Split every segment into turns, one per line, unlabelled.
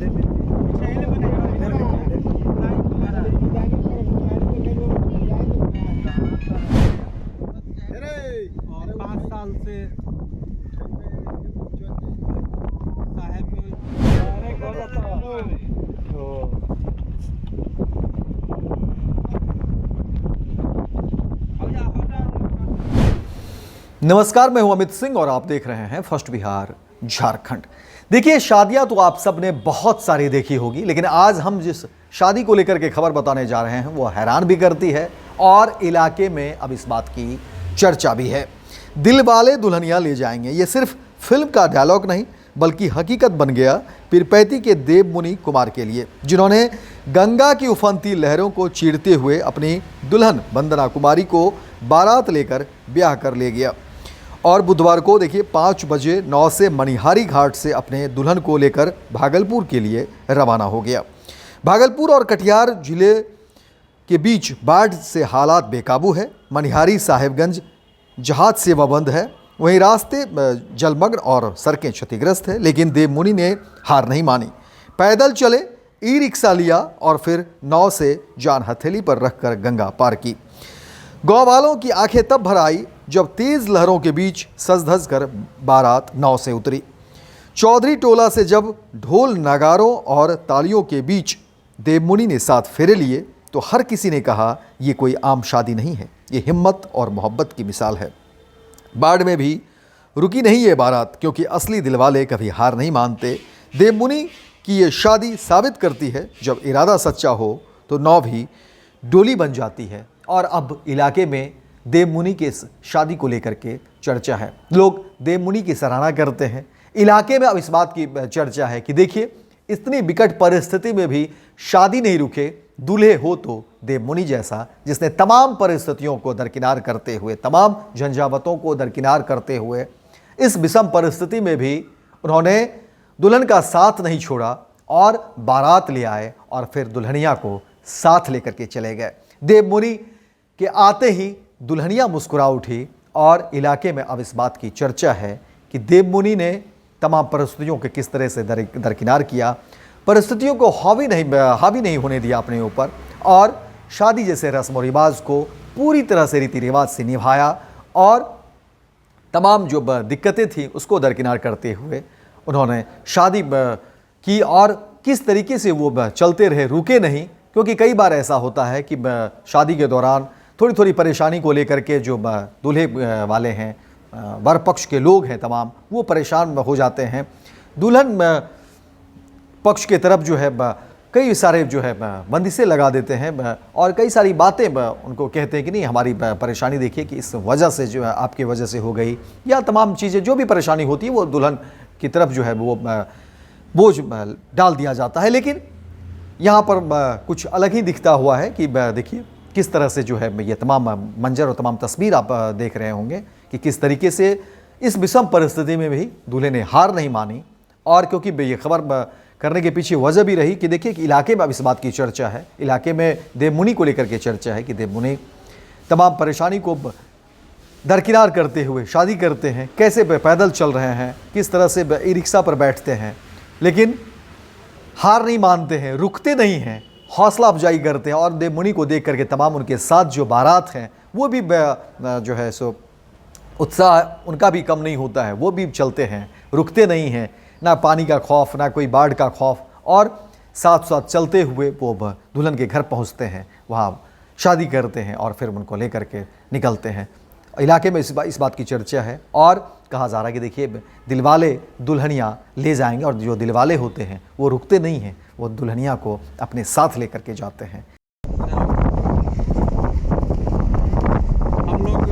5 साल से साहब
नमस्कार, मैं हूं अमित सिंह और आप देख रहे हैं फर्स्ट बिहार झारखंड। देखिए, शादियां तो आप सब ने बहुत सारी देखी होगी, लेकिन आज हम जिस शादी को लेकर के खबर बताने जा रहे हैं वो हैरान भी करती है और इलाके में अब इस बात की चर्चा भी है। दिल वाले दुल्हनिया ले जाएंगे, ये सिर्फ फिल्म का डायलॉग नहीं बल्कि हकीकत बन गया पीरपैंती के देव मुनि कुमार के लिए, जिन्होंने गंगा की उफनती लहरों को चीरते हुए अपनी दुल्हन वंदना कुमारी को बारात लेकर ब्याह कर ले गया। और बुधवार को देखिए 5 बजे नौ से मनिहारी घाट से अपने दुल्हन को लेकर भागलपुर के लिए रवाना हो गया। भागलपुर और कटिहार जिले के बीच बाढ़ से हालात बेकाबू है। मनिहारी साहेबगंज जहाज सेवा बंद है, वहीं रास्ते जलमग्न और सड़कें क्षतिग्रस्त है, लेकिन देवमुनि ने हार नहीं मानी। पैदल चले, ई रिक्शा लिया और फिर नाव से जान हथेली पर रखकर गंगा पार की। गाँव वालों की आंखें तब भर आई जब तेज लहरों के बीच सज धज कर बारात नाव से उतरी। चौधरी टोला से जब ढोल नगारों और तालियों के बीच देवमुनि ने 7 फेरे लिए तो हर किसी ने कहा ये कोई आम शादी नहीं है, ये हिम्मत और मोहब्बत की मिसाल है। बाढ़ में भी रुकी नहीं ये बारात, क्योंकि असली दिलवाले कभी हार नहीं मानते। देवमुनि की ये शादी साबित करती है जब इरादा सच्चा हो तो नाव भी डोली बन जाती है। और अब इलाके में देवमुनि के इस शादी को लेकर के चर्चा है, लोग देवमुनि की सराहना करते हैं। इलाके में अब इस बात की चर्चा है कि देखिए, इतनी विकट परिस्थिति में भी शादी नहीं रुके, दूल्हे हो तो देवमुनि जैसा, जिसने तमाम परिस्थितियों को दरकिनार करते हुए, तमाम झंझावतों को दरकिनार करते हुए इस विषम परिस्थिति में भी उन्होंने दुल्हन का साथ नहीं छोड़ा और बारात ले आए और फिर दुल्हनिया को साथ लेकर के चले गए। देवमुनि के आते ही दुल्हनिया मुस्कुरा उठी और इलाके में अब इस बात की चर्चा है कि देवमुनि ने तमाम परिस्थितियों के किस तरह से दरकिनार किया, परिस्थितियों को हावी नहीं होने दिया अपने ऊपर, और शादी जैसे रस्म और रिवाज को पूरी तरह से रीति रिवाज से निभाया और तमाम जो दिक्कतें थी उसको दरकिनार करते हुए उन्होंने शादी की। और किस तरीके से वो चलते रहे, रुके नहीं, क्योंकि कई बार ऐसा होता है कि शादी के दौरान थोड़ी परेशानी को लेकर के जो दूल्हे वाले हैं, वर पक्ष के लोग हैं तमाम, वो परेशान हो जाते हैं। दुल्हन पक्ष के तरफ जो है कई सारे जो है बंदिशें लगा देते हैं और कई सारी बातें उनको कहते हैं कि नहीं, हमारी परेशानी देखिए कि इस वजह से जो है आपकी वजह से हो गई, या तमाम चीज़ें जो भी परेशानी होती है वो दुल्हन की तरफ जो है वो बोझ डाल दिया जाता है। लेकिन यहाँ पर कुछ अलग ही दिखता हुआ है कि देखिए किस तरह से जो है ये तमाम मंजर और तमाम तस्वीर आप देख रहे होंगे कि किस तरीके से इस विषम परिस्थिति में भी दूल्हे ने हार नहीं मानी। और क्योंकि ये खबर करने के पीछे वजह भी रही कि देखिए कि इलाके में अब इस बात की चर्चा है, इलाके में देवमुनि को लेकर के चर्चा है कि देवमुनि तमाम परेशानी को दरकिनार करते हुए शादी करते हैं, कैसे पैदल चल रहे हैं, किस तरह से ई रिक्शा पर बैठते हैं, लेकिन हार नहीं मानते हैं, रुकते नहीं हैं, हौसला अफजाई करते हैं। और देवमुनि को देख करके तमाम उनके साथ जो बारात हैं वो भी जो है सो उत्साह उनका भी कम नहीं होता है, वो भी चलते हैं, रुकते नहीं हैं, ना पानी का खौफ, ना कोई बाढ़ का खौफ, और साथ साथ चलते हुए वो दुल्हन के घर पहुंचते हैं, वहाँ शादी करते हैं और फिर उनको लेकर के निकलते हैं। इलाके में इस बात की चर्चा है और कहा जा रहा है कि देखिए दिलवाले दुल्हनिया ले जाएंगे, और जो दिलवाले होते हैं वो रुकते नहीं हैं, वो दुल्हनिया को अपने साथ लेकर के जाते हैं।
हम लोग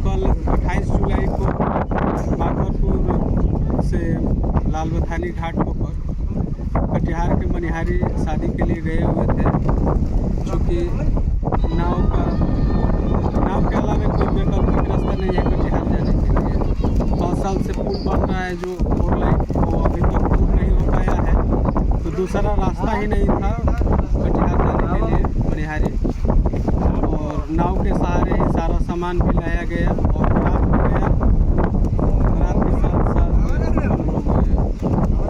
कल 28 जुलाई को भागलपुर से लाल बथानी घाट होकर कटिहार के मनिहारी शादी के लिए गए हुए थे। चूँकि नाव के अलावा कोई वैकल्पिक रास्ता नहीं है कटिहार जाने के लिए। 5 साल से पुल बन रहा है जो 4 लाइन, वो अभी तक पूर्ण नहीं हो पाया है, तो दूसरा रास्ता ही नहीं था कटिहार जाने के लिए मनिहारी। और नाव के सहारे ही सारा सामान भी लाया गया और रात भी गया। रात के साथ साथ हम लोग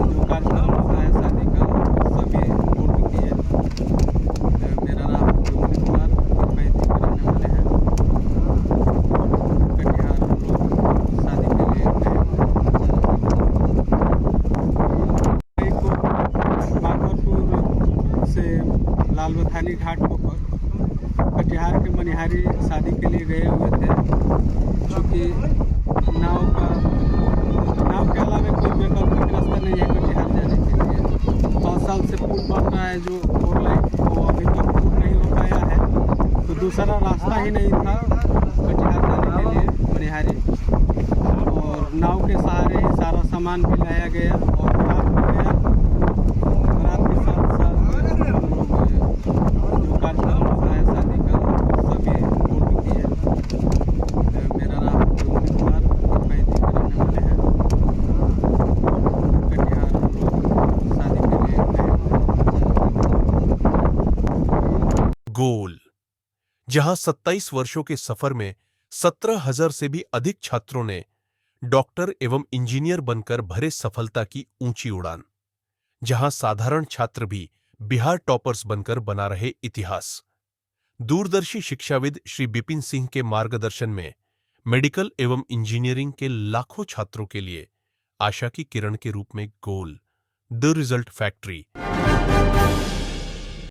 जो कार्यक्रम होता है शादी का है जो 4 लाइन वो अभी तक पूर्ण नहीं हो पाया है। तो दूसरा रास्ता ही नहीं था कटिहार जाने के लिए मनिहारी, और नाव के सहारे ही सारा सामान भी लाया गया और रात हो गया। रात के साथ साथ हम लोग जो कार्यक्रम होता है शादी का सभी पूर्ण किए। मेरा नाम कुलदीप कुमार, 35 के रहने वाले हैं। कटिहार हम लोग शादी के लिए गए।
गोल, जहां 27 वर्षों के सफर में 17,000 से भी अधिक छात्रों ने डॉक्टर एवं इंजीनियर बनकर भरे सफलता की ऊंची उड़ान, जहां साधारण छात्र भी बिहार टॉपर्स बनकर बना रहे इतिहास। दूरदर्शी शिक्षाविद श्री बिपिन सिंह के मार्गदर्शन में मेडिकल एवं इंजीनियरिंग के लाखों छात्रों के लिए आशा की किरण के रूप में गोल, द रिजल्ट फैक्ट्री